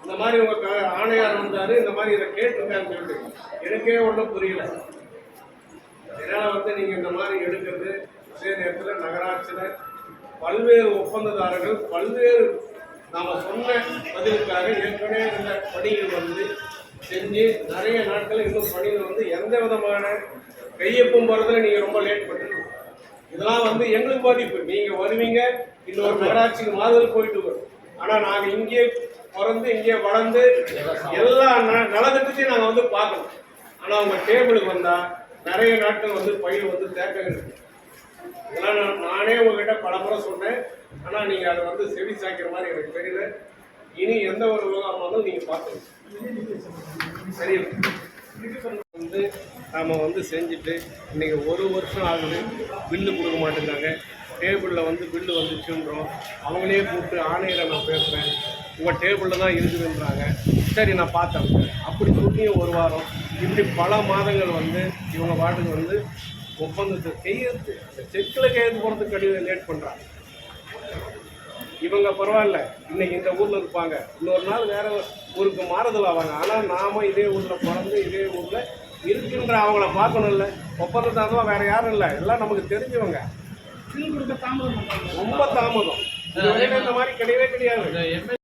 இந்த மாதிரி உங்க ஆணையார் வந்தாரு, இந்த மாதிரி இதை கேட்டிருக்கான்னு சொல்லிட்டு எனக்கே ஒன்றும் புரியல. இதனால நீங்க இந்த மாதிரி எடுக்கிறது, அதே நேரத்தில் நகராட்சியில் பல்வேறு ஒப்பந்ததாரர்கள் பல்வேறு நாம சொன்ன பதிலுக்காக ஏற்கனவே இந்த பணிகள் செஞ்சு நிறைய நாட்கள் இன்னும் பணிகள் எந்த விதமான கையொப்பம் போறதுல நீங்க ரொம்ப லேட் பண்ணுறீங்க. இதெல்லாம் எங்களுக்கு பாதிப்பு. நீங்க வருவீங்க, இன்னொரு நகராட்சிக்கு மாறுதல் போயிட்டு வரும். ஆனா நாங்க இங்கே பிறந்து இங்கே வளர்ந்து எல்லா நலத்திட்டத்தையும் நாங்க பார்க்கணும். ஆனா உங்க டேபிளுக்கு வந்தா நிறைய நாட்கள் பயிர் தேக்க இருக்கு. இதெல்லாம் நானே உங்ககிட்ட பல முறை சொன்னேன். ஆனா நீங்க அதை செவி சாய்க்கிற மாதிரி எனக்கு தெரியல. இனி எந்த ஒரு விவகாரமாலும் நீங்க பார்க்கணும். சரி, நாம செஞ்சுட்டு இன்னைக்கு ஒரு வருஷம் ஆகுது, பில்லு கொடுக்க மாட்டேங்கிறாங்க. டேபிளில் பில்லு வந்துச்சுன்றோம். அவங்களே கூப்பிட்டு ஆணையரை நான் பேசுகிறேன், உங்கள் டேபிளில் தான் இருக்குதுன்றாங்க. சரி, நான் பார்த்தேன். அப்படி சொல்லியும் ஒரு வாரம் இப்படி பல மாதங்கள் இவங்க பாட்டுக்கு ஒப்பந்தத்தை கையெழுத்து, அந்த செக்கில் கையெழுத்து போகிறதுக்கு கடிதம் லேட் பண்ணுறாங்க. இவங்க பரவாயில்ல, இன்னைக்கு இந்த ஊரில் இருப்பாங்க, இன்னொரு நாள் வேற ஊருக்கு மாறுதல் ஆவாங்க. ஆனால் நாம இதே ஊரில் பிறந்து இதே ஊரில் இருக்கின்ற அவங்கள பார்க்கணும்ல. ஒப்பந்தத்தாதான் வேற யாரும் இல்லை, எல்லாம் நமக்கு தெரிஞ்சவங்க. ரொம்ப தாமதம். இந்த மாதிரி கிடையவே கிடையாது.